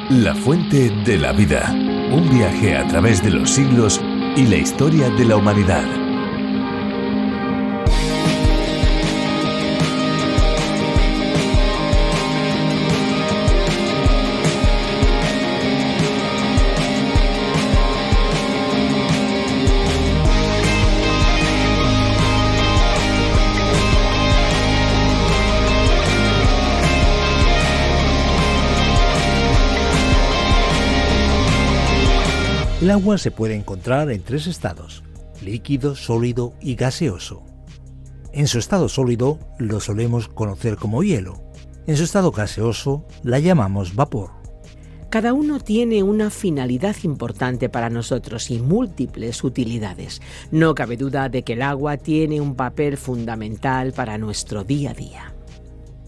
La fuente de la vida. Un viaje a través de los siglos y la historia de la humanidad. El agua se puede encontrar en tres estados: líquido, sólido y gaseoso. En su estado sólido lo solemos conocer como hielo. En su estado gaseoso la llamamos vapor. Cada uno tiene una finalidad importante para nosotros y múltiples utilidades. No cabe duda de que el agua tiene un papel fundamental para nuestro día a día.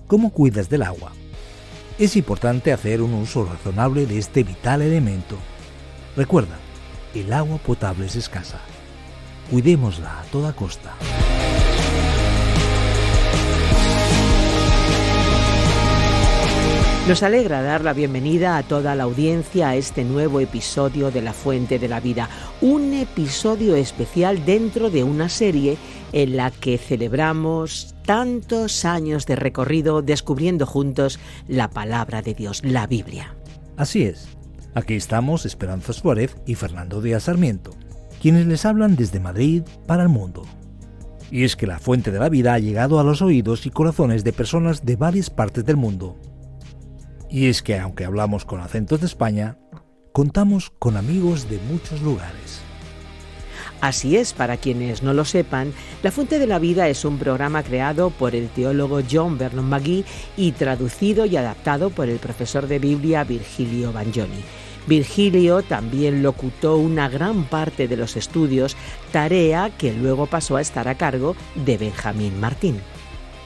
¿Cómo cuidas del agua? Es importante hacer un uso razonable de este vital elemento. Recuerda, el agua potable es escasa. Cuidémosla a toda costa. Nos alegra dar la bienvenida a toda la audiencia a este nuevo episodio de La Fuente de la Vida, un episodio especial dentro de una serie en la que celebramos tantos años de recorrido descubriendo juntos la palabra de Dios, la Biblia. Así es. Aquí estamos Esperanza Suárez y Fernando Díaz Sarmiento, quienes les hablan desde Madrid para el mundo. Y es que la Fuente de la Vida ha llegado a los oídos y corazones de personas de varias partes del mundo. Y es que aunque hablamos con acentos de España, contamos con amigos de muchos lugares. Así es, para quienes no lo sepan, La Fuente de la Vida es un programa creado por el teólogo John Vernon McGee y traducido y adaptado por el profesor de Biblia Virgilio Bagnoni. Virgilio también locutó una gran parte de los estudios, tarea que luego pasó a estar a cargo de Benjamín Martín.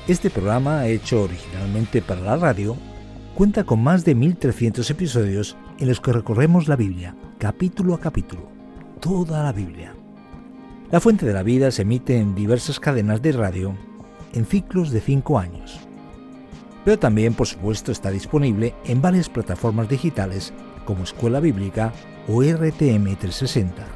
Este programa, hecho originalmente para la radio, cuenta con más de 1.300 episodios en los que recorremos la Biblia, capítulo a capítulo, toda la Biblia. La Fuente de la Vida se emite en diversas cadenas de radio en ciclos de 5 años. Pero también, por supuesto, está disponible en varias plataformas digitales como Escuela Bíblica o RTM 360.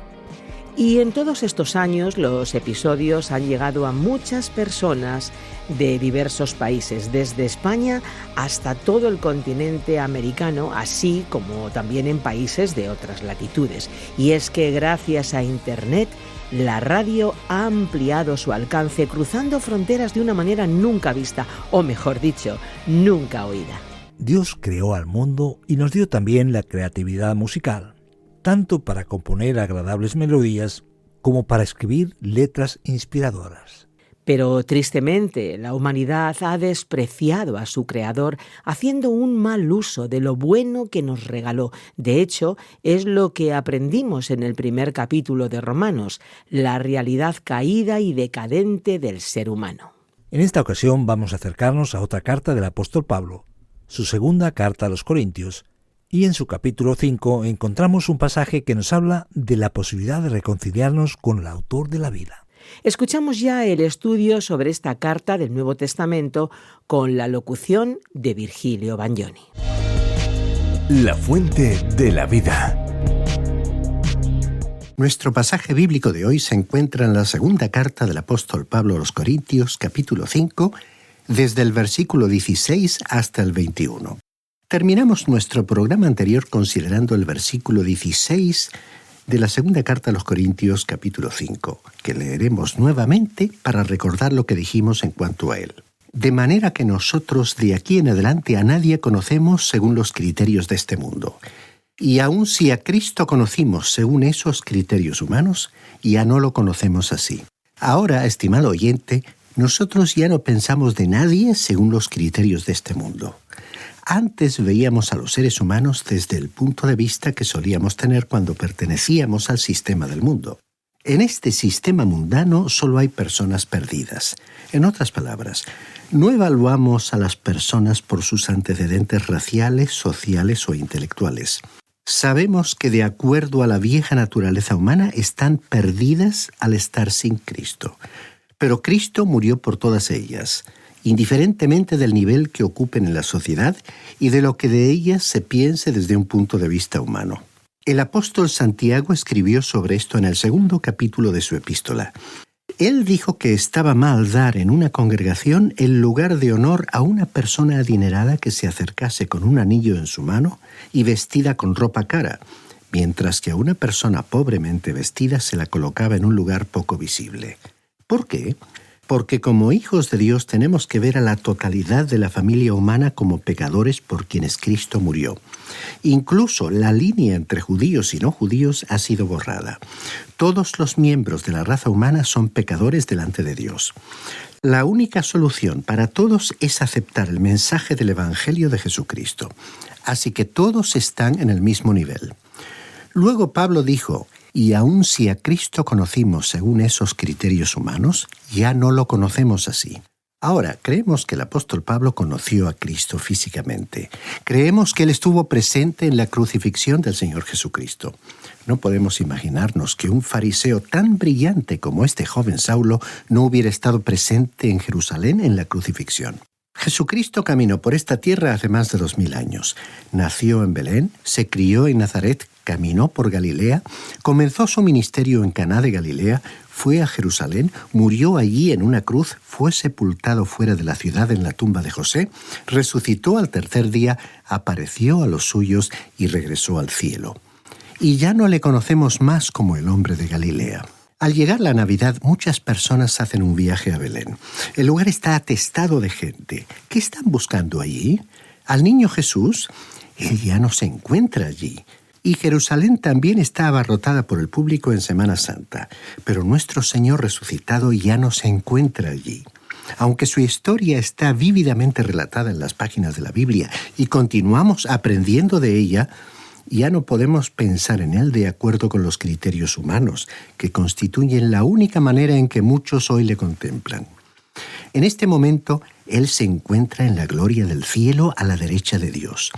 Y en todos estos años los episodios han llegado a muchas personas de diversos países, desde España hasta todo el continente americano, así como también en países de otras latitudes. Y es que gracias a Internet, la radio ha ampliado su alcance, cruzando fronteras de una manera nunca vista, o mejor dicho, nunca oída. Dios creó al mundo y nos dio también la creatividad musical, tanto para componer agradables melodías como para escribir letras inspiradoras. Pero tristemente, la humanidad ha despreciado a su Creador, haciendo un mal uso de lo bueno que nos regaló. De hecho, es lo que aprendimos en el primer capítulo de Romanos, la realidad caída y decadente del ser humano. En esta ocasión vamos a acercarnos a otra carta del apóstol Pablo, su segunda carta a los Corintios, y en su capítulo 5 encontramos un pasaje que nos habla de la posibilidad de reconciliarnos con el autor de la vida. Escuchamos ya el estudio sobre esta carta del Nuevo Testamento con la locución de Virgilio Bagnoni. La Fuente de la Vida. Nuestro pasaje bíblico de hoy se encuentra en la segunda carta del apóstol Pablo a los Corintios, capítulo 5, desde el versículo 16 hasta el 21. Terminamos nuestro programa anterior considerando el versículo 16 de la segunda carta a los Corintios, capítulo 5, que leeremos nuevamente para recordar lo que dijimos en cuanto a él. De manera que nosotros de aquí en adelante a nadie conocemos según los criterios de este mundo. Y aun si a Cristo conocimos según esos criterios humanos, ya no lo conocemos así. Ahora, estimado oyente, nosotros ya no pensamos de nadie según los criterios de este mundo. Antes veíamos a los seres humanos desde el punto de vista que solíamos tener cuando pertenecíamos al sistema del mundo. En este sistema mundano solo hay personas perdidas. En otras palabras, no evaluamos a las personas por sus antecedentes raciales, sociales o intelectuales. Sabemos que de acuerdo a la vieja naturaleza humana están perdidas al estar sin Cristo. Pero Cristo murió por todas ellas. indiferentemente del nivel que ocupen en la sociedad y de lo que de ellas se piense desde un punto de vista humano. El apóstol Santiago escribió sobre esto en el 2º capítulo de su epístola. Él dijo que estaba mal dar en una congregación el lugar de honor a una persona adinerada que se acercase con un anillo en su mano y vestida con ropa cara, mientras que a una persona pobremente vestida se la colocaba en un lugar poco visible. ¿Por qué? Porque como hijos de Dios tenemos que ver a la totalidad de la familia humana como pecadores por quienes Cristo murió. Incluso la línea entre judíos y no judíos ha sido borrada. Todos los miembros de la raza humana son pecadores delante de Dios. La única solución para todos es aceptar el mensaje del Evangelio de Jesucristo. Así que todos están en el mismo nivel. Luego Pablo dijo: y aun si a Cristo conocimos según esos criterios humanos, ya no lo conocemos así. Ahora, creemos que el apóstol Pablo conoció a Cristo físicamente. Creemos que Él estuvo presente en la crucifixión del Señor Jesucristo. No podemos imaginarnos que un fariseo tan brillante como este joven Saulo no hubiera estado presente en Jerusalén en la crucifixión. Jesucristo caminó por esta tierra hace más de 2000 años. Nació en Belén, se crió en Nazaret, caminó por Galilea, comenzó su ministerio en Caná de Galilea, fue a Jerusalén, murió allí en una cruz, fue sepultado fuera de la ciudad en la tumba de José, resucitó al tercer día, apareció a los suyos y regresó al cielo. Y ya no le conocemos más como el hombre de Galilea. Al llegar la Navidad, muchas personas hacen un viaje a Belén. El lugar está atestado de gente. ¿Qué están buscando allí? ¿Al niño Jesús? Él ya no se encuentra allí. Y Jerusalén también está abarrotada por el público en Semana Santa. Pero nuestro Señor resucitado ya no se encuentra allí. Aunque su historia está vívidamente relatada en las páginas de la Biblia y continuamos aprendiendo de ella, ya no podemos pensar en Él de acuerdo con los criterios humanos, que constituyen la única manera en que muchos hoy le contemplan. En este momento, Él se encuentra en la gloria del cielo a la derecha de Dios.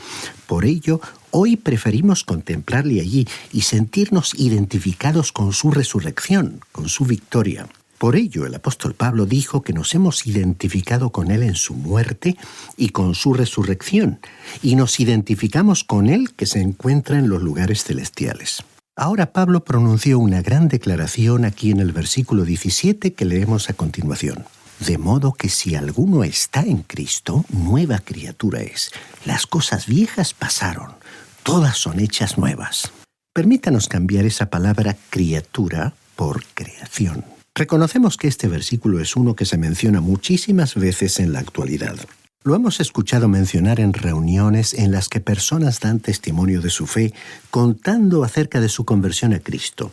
Por ello, hoy preferimos contemplarle allí y sentirnos identificados con su resurrección, con su victoria. Por ello, el apóstol Pablo dijo que nos hemos identificado con Él en su muerte y con su resurrección, y nos identificamos con Él que se encuentra en los lugares celestiales. Ahora Pablo pronunció una gran declaración aquí en el versículo 17 que leemos a continuación. De modo que si alguno está en Cristo, nueva criatura es. Las cosas viejas pasaron, todas son hechas nuevas. Permítanos cambiar esa palabra criatura por creación. Reconocemos que este versículo es uno que se menciona muchísimas veces en la actualidad. Lo hemos escuchado mencionar en reuniones en las que personas dan testimonio de su fe, contando acerca de su conversión a Cristo.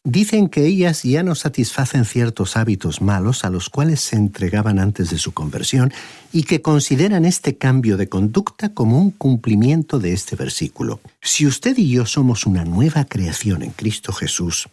Dicen que ellas ya no satisfacen ciertos hábitos malos a los cuales se entregaban antes de su conversión y que consideran este cambio de conducta como un cumplimiento de este versículo. Si usted y yo somos una nueva creación en Cristo Jesús,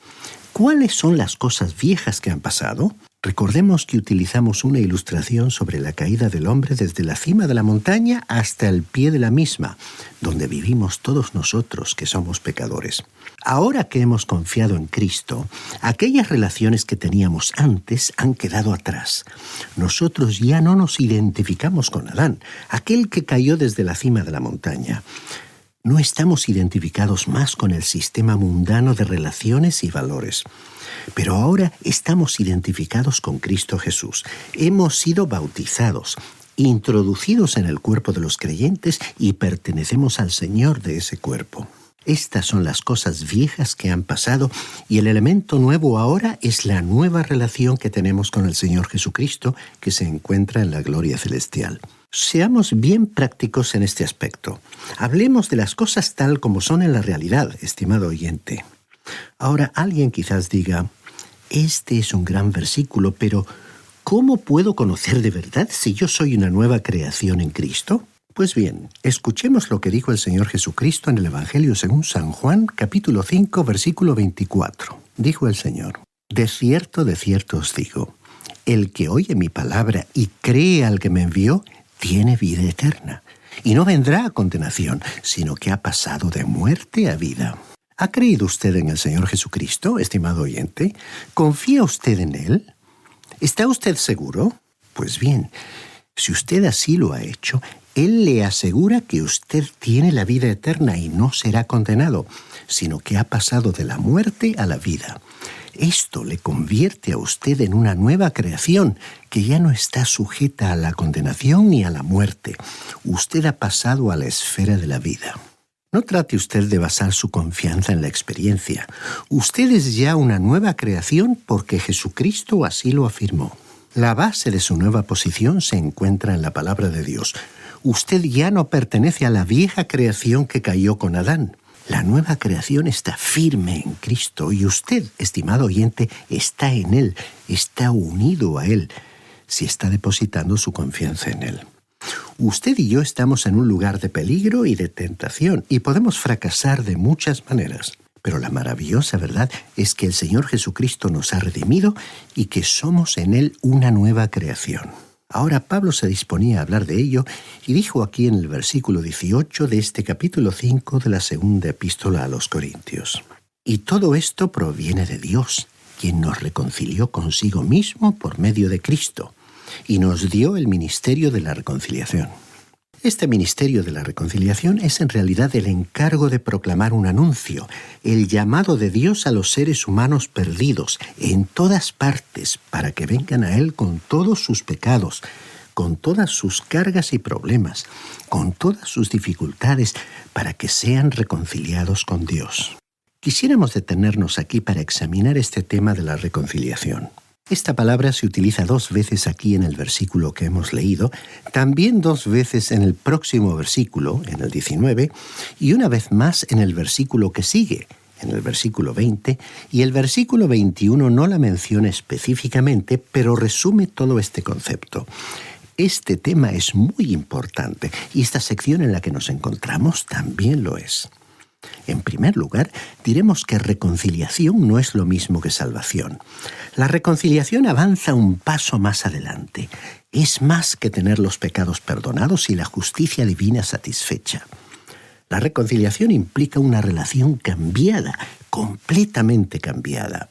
¿cuáles son las cosas viejas que han pasado? Recordemos que utilizamos una ilustración sobre la caída del hombre desde la cima de la montaña hasta el pie de la misma, donde vivimos todos nosotros que somos pecadores. Ahora que hemos confiado en Cristo, aquellas relaciones que teníamos antes han quedado atrás. Nosotros ya no nos identificamos con Adán, aquel que cayó desde la cima de la montaña. No estamos identificados más con el sistema mundano de relaciones y valores. Pero ahora estamos identificados con Cristo Jesús. Hemos sido bautizados, introducidos en el cuerpo de los creyentes y pertenecemos al Señor de ese cuerpo. Estas son las cosas viejas que han pasado y el elemento nuevo ahora es la nueva relación que tenemos con el Señor Jesucristo que se encuentra en la gloria celestial. Seamos bien prácticos en este aspecto. Hablemos de las cosas tal como son en la realidad, estimado oyente. Ahora, alguien quizás diga, este es un gran versículo, pero ¿cómo puedo conocer de verdad si yo soy una nueva creación en Cristo? Pues bien, escuchemos lo que dijo el Señor Jesucristo en el Evangelio según San Juan, capítulo 5, versículo 24. Dijo el Señor, de cierto os digo, el que oye mi palabra y cree al que me envió, tiene vida eterna, y no vendrá a condenación, sino que ha pasado de muerte a vida. ¿Ha creído usted en el Señor Jesucristo, estimado oyente? ¿Confía usted en Él? ¿Está usted seguro? Pues bien, Si usted así lo ha hecho, Él le asegura que usted tiene la vida eterna y no será condenado, sino que ha pasado de la muerte a la vida. Esto le convierte a usted en una nueva creación que ya no está sujeta a la condenación ni a la muerte. Usted ha pasado a la esfera de la vida. No trate usted de basar su confianza en la experiencia. Usted es ya una nueva creación porque Jesucristo así lo afirmó. La base de su nueva posición se encuentra en la palabra de Dios. Usted ya no pertenece a la vieja creación que cayó con Adán. La nueva creación está firme en Cristo y usted, estimado oyente, está en Él, está unido a Él, si está depositando su confianza en Él. Usted y yo estamos en un lugar de peligro y de tentación y podemos fracasar de muchas maneras. Pero la maravillosa verdad es que el Señor Jesucristo nos ha redimido y que somos en Él una nueva creación. Ahora Pablo se disponía a hablar de ello y dijo aquí en el versículo 18 de este capítulo 5 de la segunda epístola a los Corintios. Y todo esto proviene de Dios, quien nos reconcilió consigo mismo por medio de Cristo y nos dio el ministerio de la reconciliación. Este ministerio de la reconciliación es en realidad el encargo de proclamar un anuncio, el llamado de Dios a los seres humanos perdidos en todas partes para que vengan a Él con todos sus pecados, con todas sus cargas y problemas, con todas sus dificultades, para que sean reconciliados con Dios. Quisiéramos detenernos aquí para examinar este tema de la reconciliación. Esta palabra se utiliza 2 veces aquí en el versículo que hemos leído, también 2 veces en el próximo versículo, en el 19, y una vez más en el versículo que sigue, en el versículo 20, y el versículo 21 no la menciona específicamente, pero resume todo este concepto. Este tema es muy importante y esta sección en la que nos encontramos también lo es. En primer lugar, diremos que reconciliación no es lo mismo que salvación. La reconciliación avanza un paso más adelante. Es más que tener los pecados perdonados y la justicia divina satisfecha. La reconciliación implica una relación cambiada, completamente cambiada.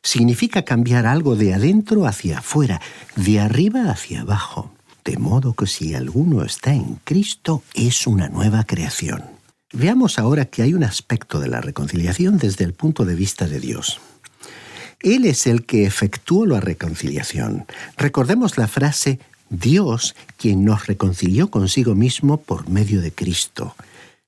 Significa cambiar algo de adentro hacia afuera, de arriba hacia abajo. De modo que si alguno está en Cristo, es una nueva creación. Veamos ahora que hay un aspecto de la reconciliación desde el punto de vista de Dios. Él es el que efectuó la reconciliación. Recordemos la frase Dios quien nos reconcilió consigo mismo por medio de Cristo.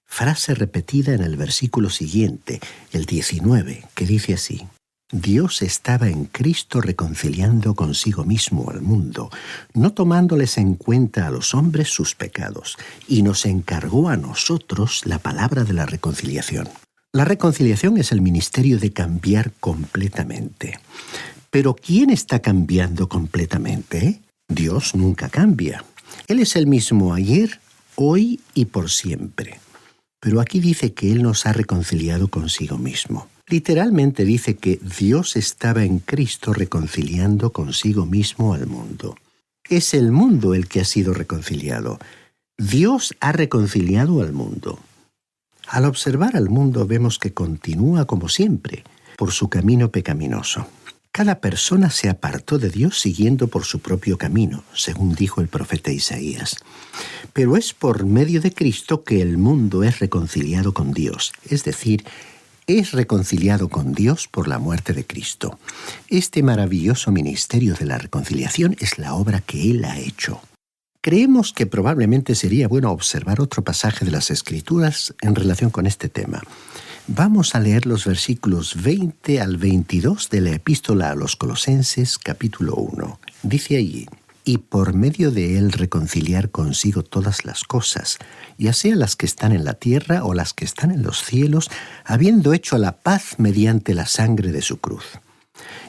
Frase repetida en el versículo siguiente, el 19, que dice así: Dios estaba en Cristo reconciliando consigo mismo al mundo, no tomándoles en cuenta a los hombres sus pecados, y nos encargó a nosotros la palabra de la reconciliación. La reconciliación es el ministerio de cambiar completamente. Pero ¿quién está cambiando completamente? Dios nunca cambia. Él es el mismo ayer, hoy y por siempre. Pero aquí dice que Él nos ha reconciliado consigo mismo. Literalmente dice que Dios estaba en Cristo reconciliando consigo mismo al mundo. Es el mundo el que ha sido reconciliado. Dios ha reconciliado al mundo. Al observar al mundo vemos que continúa como siempre, por su camino pecaminoso. Cada persona se apartó de Dios siguiendo por su propio camino, según dijo el profeta Isaías. Pero es por medio de Cristo que el mundo es reconciliado con Dios, es decir, es reconciliado con Dios por la muerte de Cristo. Este maravilloso ministerio de la reconciliación es la obra que Él ha hecho. Creemos que probablemente sería bueno observar otro pasaje de las Escrituras en relación con este tema. Vamos a leer los versículos 20 al 22 de la Epístola a los Colosenses, capítulo 1. Dice allí: y por medio de Él reconciliar consigo todas las cosas, ya sea las que están en la tierra o las que están en los cielos, habiendo hecho la paz mediante la sangre de su cruz.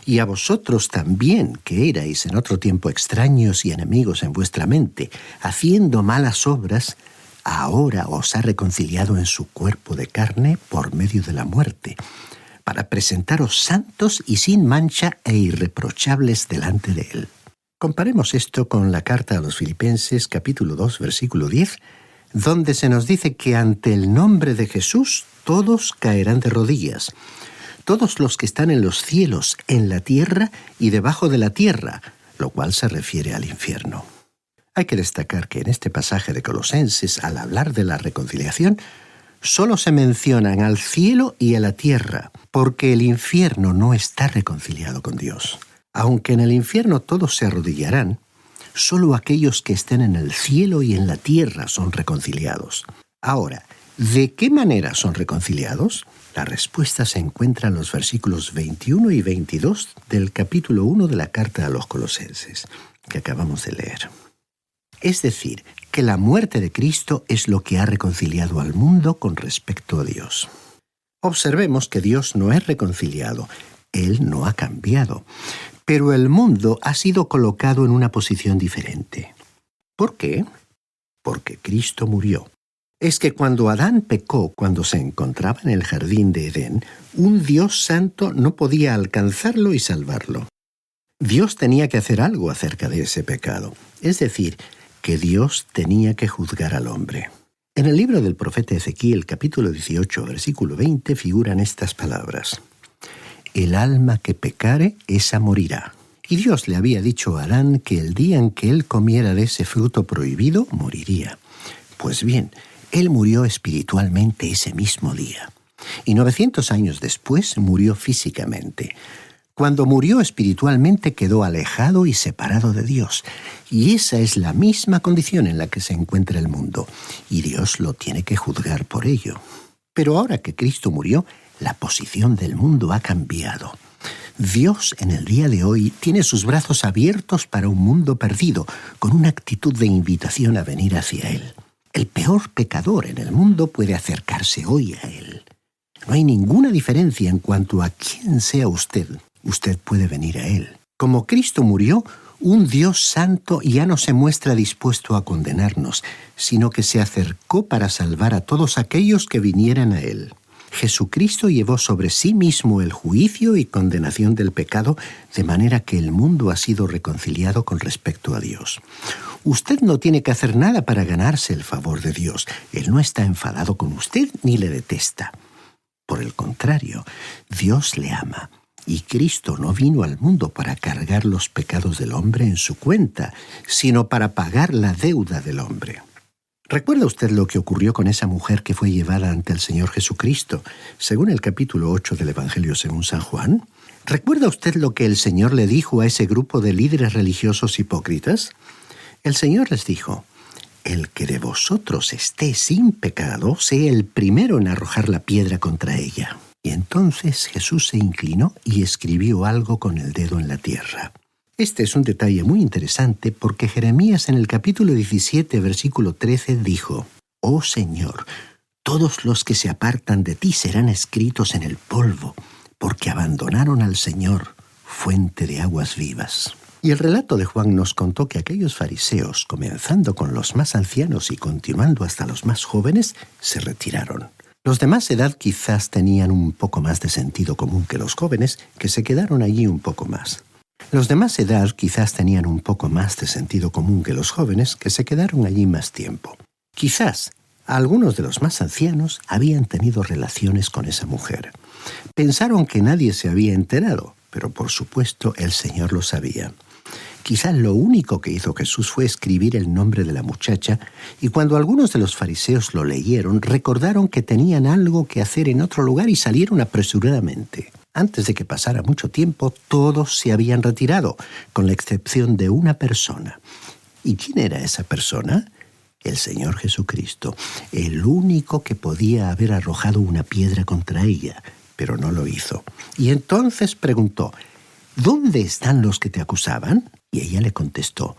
Y a vosotros también, que erais en otro tiempo extraños y enemigos en vuestra mente, haciendo malas obras, ahora os ha reconciliado en su cuerpo de carne por medio de la muerte, para presentaros santos y sin mancha e irreprochables delante de Él. Comparemos esto con la carta a los Filipenses, capítulo 2, versículo 10, donde se nos dice que ante el nombre de Jesús todos caerán de rodillas, todos los que están en los cielos, en la tierra y debajo de la tierra, lo cual se refiere al infierno. Hay que destacar que en este pasaje de Colosenses, al hablar de la reconciliación, solo se mencionan al cielo y a la tierra, porque el infierno no está reconciliado con Dios. Aunque en el infierno todos se arrodillarán, solo aquellos que estén en el cielo y en la tierra son reconciliados. Ahora, ¿de qué manera son reconciliados? La respuesta se encuentra en los versículos 21 y 22 del capítulo 1 de la carta a los Colosenses, que acabamos de leer. Es decir, que la muerte de Cristo es lo que ha reconciliado al mundo con respecto a Dios. Observemos que Dios no es reconciliado, Él no ha cambiado, pero el mundo ha sido colocado en una posición diferente. ¿Por qué? Porque Cristo murió. Es que cuando Adán pecó, cuando se encontraba en el jardín de Edén, un Dios santo no podía alcanzarlo y salvarlo. Dios tenía que hacer algo acerca de ese pecado, es decir, que Dios tenía que juzgar al hombre. En el libro del profeta Ezequiel, capítulo 18, versículo 20, figuran estas palabras: «El alma que pecare, esa morirá». Y Dios le había dicho a Adán que el día en que él comiera de ese fruto prohibido, moriría. Pues bien, él murió espiritualmente ese mismo día. Y 900 años después murió físicamente. Cuando murió espiritualmente quedó alejado y separado de Dios. Y esa es la misma condición en la que se encuentra el mundo. Y Dios lo tiene que juzgar por ello. Pero ahora que Cristo murió, la posición del mundo ha cambiado. Dios en el día de hoy tiene sus brazos abiertos para un mundo perdido, con una actitud de invitación a venir hacia Él. El peor pecador en el mundo puede acercarse hoy a Él. No hay ninguna diferencia en cuanto a quién sea usted. Usted puede venir a Él. Como Cristo murió, un Dios santo ya no se muestra dispuesto a condenarnos, sino que se acercó para salvar a todos aquellos que vinieran a Él. Jesucristo llevó sobre sí mismo el juicio y condenación del pecado, de manera que el mundo ha sido reconciliado con respecto a Dios. Usted no tiene que hacer nada para ganarse el favor de Dios. Él no está enfadado con usted ni le detesta. Por el contrario, Dios le ama. Y Cristo no vino al mundo para cargar los pecados del hombre en su cuenta, sino para pagar la deuda del hombre. ¿Recuerda usted lo que ocurrió con esa mujer que fue llevada ante el Señor Jesucristo, según el capítulo 8 del Evangelio según San Juan? ¿Recuerda usted lo que el Señor le dijo a ese grupo de líderes religiosos hipócritas? El Señor les dijo: «El que de vosotros esté sin pecado, sea el primero en arrojar la piedra contra ella». Y entonces Jesús se inclinó y escribió algo con el dedo en la tierra. Este es un detalle muy interesante porque Jeremías en el capítulo 17, versículo 13 dijo: «Oh Señor, todos los que se apartan de ti serán escritos en el polvo, porque abandonaron al Señor, fuente de aguas vivas». Y el relato de Juan nos contó que aquellos fariseos, comenzando con los más ancianos y continuando hasta los más jóvenes, se retiraron. Los de más edad quizás tenían un poco más de sentido común que los jóvenes, que se quedaron allí un poco más. Los de más edad quizás tenían un poco más de sentido común que los jóvenes, que se quedaron allí más tiempo. Quizás algunos de los más ancianos habían tenido relaciones con esa mujer. Pensaron que nadie se había enterado, pero por supuesto el Señor lo sabía. Quizás lo único que hizo Jesús fue escribir el nombre de la muchacha, y cuando algunos de los fariseos lo leyeron, recordaron que tenían algo que hacer en otro lugar y salieron apresuradamente. Antes de que pasara mucho tiempo, todos se habían retirado, con la excepción de una persona. ¿Y quién era esa persona? El Señor Jesucristo, el único que podía haber arrojado una piedra contra ella, pero no lo hizo. Y entonces preguntó: «¿Dónde están los que te acusaban?» Y ella le contestó: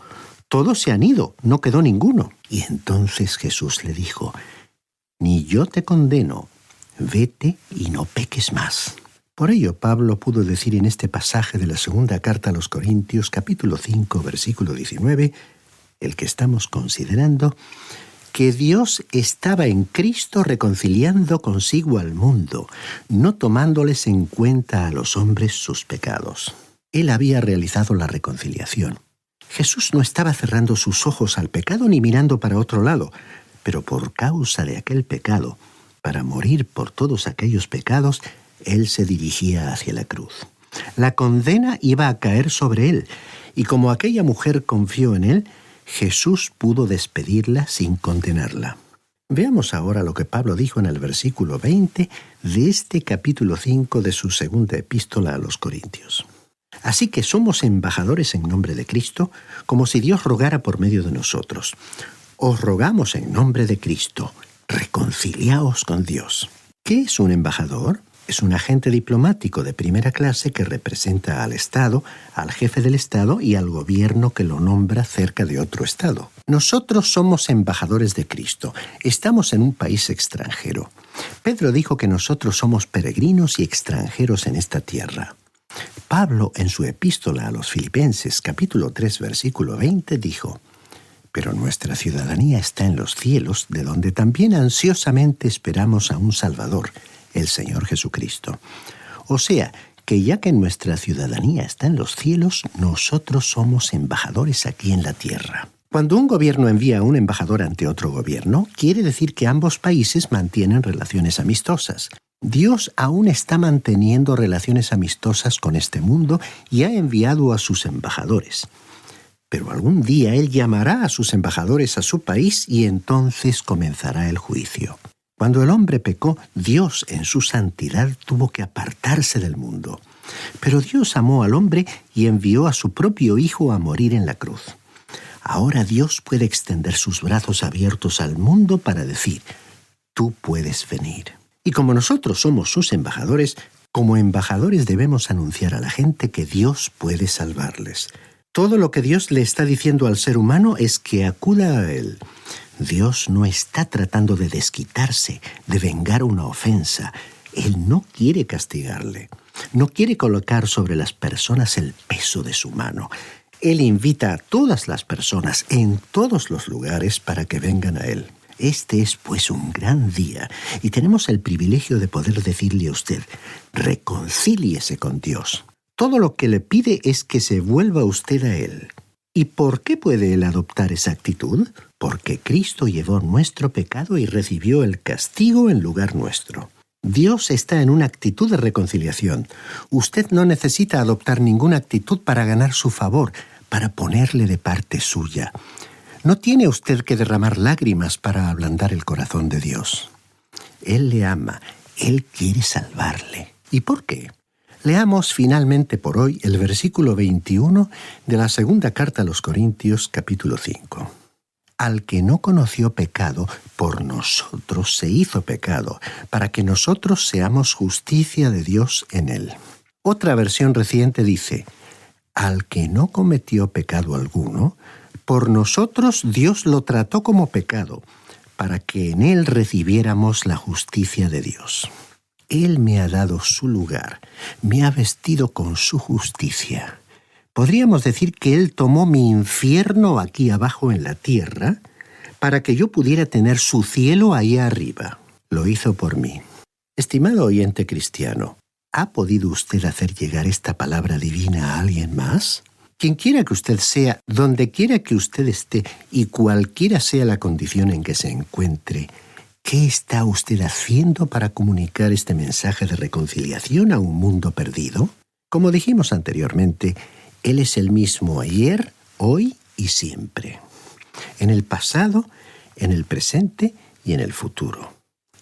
«Todos se han ido, no quedó ninguno». Y entonces Jesús le dijo: «Ni yo te condeno, vete y no peques más». Por ello Pablo pudo decir en este pasaje de la segunda carta a los Corintios, capítulo 5, versículo 19, el que estamos considerando, que Dios estaba en Cristo reconciliando consigo al mundo, no tomándoles en cuenta a los hombres sus pecados. Él había realizado la reconciliación. Jesús no estaba cerrando sus ojos al pecado ni mirando para otro lado, pero por causa de aquel pecado, para morir por todos aquellos pecados, Él se dirigía hacia la cruz. La condena iba a caer sobre Él, y como aquella mujer confió en Él, Jesús pudo despedirla sin condenarla. Veamos ahora lo que Pablo dijo en el versículo 20 de este capítulo 5 de su segunda epístola a los Corintios. Así que somos embajadores en nombre de Cristo, como si Dios rogara por medio de nosotros. Os rogamos en nombre de Cristo, reconciliaos con Dios. ¿Qué es un embajador? Es un agente diplomático de primera clase que representa al Estado, al jefe del Estado y al gobierno que lo nombra cerca de otro Estado. Nosotros somos embajadores de Cristo. Estamos en un país extranjero. Pedro dijo que nosotros somos peregrinos y extranjeros en esta tierra. Pablo, en su epístola a los Filipenses, capítulo 3, versículo 20, dijo: «Pero nuestra ciudadanía está en los cielos, de donde también ansiosamente esperamos a un Salvador, el Señor Jesucristo». O sea, que ya que nuestra ciudadanía está en los cielos, nosotros somos embajadores aquí en la tierra. Cuando un gobierno envía a un embajador ante otro gobierno, quiere decir que ambos países mantienen relaciones amistosas. Dios aún está manteniendo relaciones amistosas con este mundo y ha enviado a sus embajadores. Pero algún día Él llamará a sus embajadores a su país y entonces comenzará el juicio. Cuando el hombre pecó, Dios en su santidad tuvo que apartarse del mundo. Pero Dios amó al hombre y envió a su propio Hijo a morir en la cruz. Ahora Dios puede extender sus brazos abiertos al mundo para decir: «Tú puedes venir». Y como nosotros somos sus embajadores, como embajadores debemos anunciar a la gente que Dios puede salvarles. Todo lo que Dios le está diciendo al ser humano es que acuda a Él. Dios no está tratando de desquitarse, de vengar una ofensa. Él no quiere castigarle. No quiere colocar sobre las personas el peso de su mano. Él invita a todas las personas en todos los lugares para que vengan a Él. Este es pues un gran día y tenemos el privilegio de poder decirle a usted: reconcíliese con Dios. Todo lo que le pide es que se vuelva usted a Él. ¿Y por qué puede Él adoptar esa actitud? Porque Cristo llevó nuestro pecado y recibió el castigo en lugar nuestro. Dios está en una actitud de reconciliación. Usted no necesita adoptar ninguna actitud para ganar su favor, para ponerle de parte suya. No tiene usted que derramar lágrimas para ablandar el corazón de Dios. Él le ama, Él quiere salvarle. ¿Y por qué? Leamos finalmente por hoy el versículo 21 de la segunda carta a los Corintios, capítulo 5. Al que no conoció pecado, por nosotros se hizo pecado, para que nosotros seamos justicia de Dios en él. Otra versión reciente dice: al que no cometió pecado alguno, por nosotros Dios lo trató como pecado, para que en él recibiéramos la justicia de Dios. Él me ha dado su lugar, me ha vestido con su justicia. Podríamos decir que Él tomó mi infierno aquí abajo en la tierra para que yo pudiera tener su cielo allá arriba. Lo hizo por mí. Estimado oyente cristiano, ¿ha podido usted hacer llegar esta palabra divina a alguien más? Quien quiera que usted sea, donde quiera que usted esté y cualquiera sea la condición en que se encuentre, ¿qué está usted haciendo para comunicar este mensaje de reconciliación a un mundo perdido? Como dijimos anteriormente, Él es el mismo ayer, hoy y siempre. En el pasado, en el presente y en el futuro.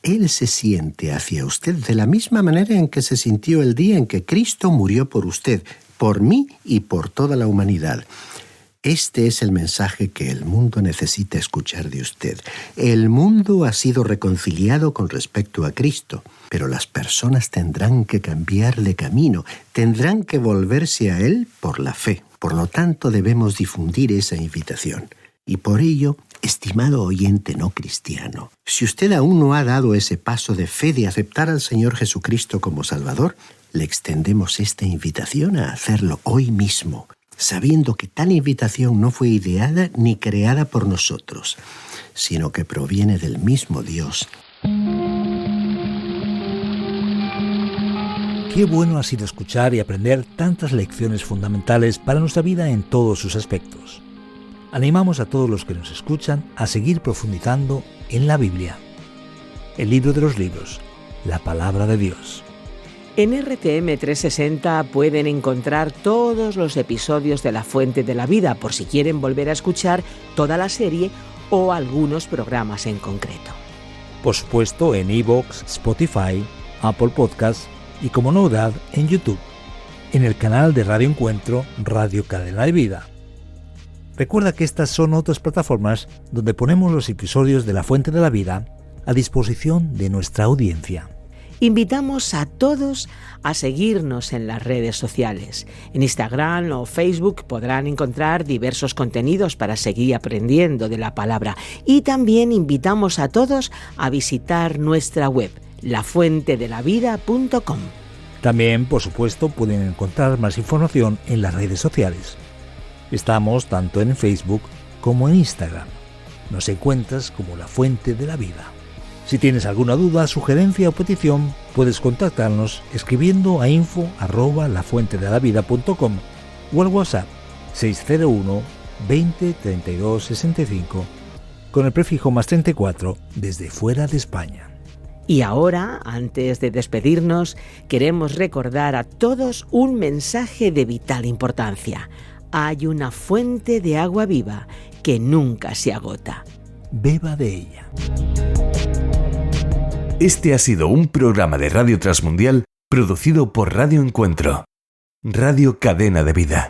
Él se siente hacia usted de la misma manera en que se sintió el día en que Cristo murió por usted, por mí y por toda la humanidad. Este es el mensaje que el mundo necesita escuchar de usted. El mundo ha sido reconciliado con respecto a Cristo, pero las personas tendrán que cambiar de camino, tendrán que volverse a Él por la fe. Por lo tanto, debemos difundir esa invitación. Y por ello, estimado oyente no cristiano, si usted aún no ha dado ese paso de fe de aceptar al Señor Jesucristo como Salvador, le extendemos esta invitación a hacerlo hoy mismo, sabiendo que tal invitación no fue ideada ni creada por nosotros, sino que proviene del mismo Dios. Qué bueno ha sido escuchar y aprender tantas lecciones fundamentales para nuestra vida en todos sus aspectos. Animamos a todos los que nos escuchan a seguir profundizando en la Biblia, el libro de los libros, la palabra de Dios. En RTM 360 pueden encontrar todos los episodios de La Fuente de la Vida por si quieren volver a escuchar toda la serie o algunos programas en concreto. Por supuesto en iVoox, Spotify, Apple Podcasts y como novedad en YouTube, en el canal de Radio Encuentro, Radio Cadena de Vida. Recuerda que estas son otras plataformas donde ponemos los episodios de La Fuente de la Vida a disposición de nuestra audiencia. Invitamos a todos a seguirnos en las redes sociales. En Instagram o Facebook podrán encontrar diversos contenidos para seguir aprendiendo de la palabra. Y también invitamos a todos a visitar nuestra web, lafuentedelavida.com. También, por supuesto, pueden encontrar más información en las redes sociales. Estamos tanto en Facebook como en Instagram. Nos encuentras como La Fuente de la Vida. Si tienes alguna duda, sugerencia o petición, puedes contactarnos escribiendo a info@lafuentedelavida.com o al WhatsApp 601 20 32 65 con el prefijo +34 desde fuera de España. Y ahora, antes de despedirnos, queremos recordar a todos un mensaje de vital importancia. Hay una fuente de agua viva que nunca se agota. Beba de ella. Este ha sido un programa de Radio Transmundial producido por Radio Encuentro, Radio Cadena de Vida.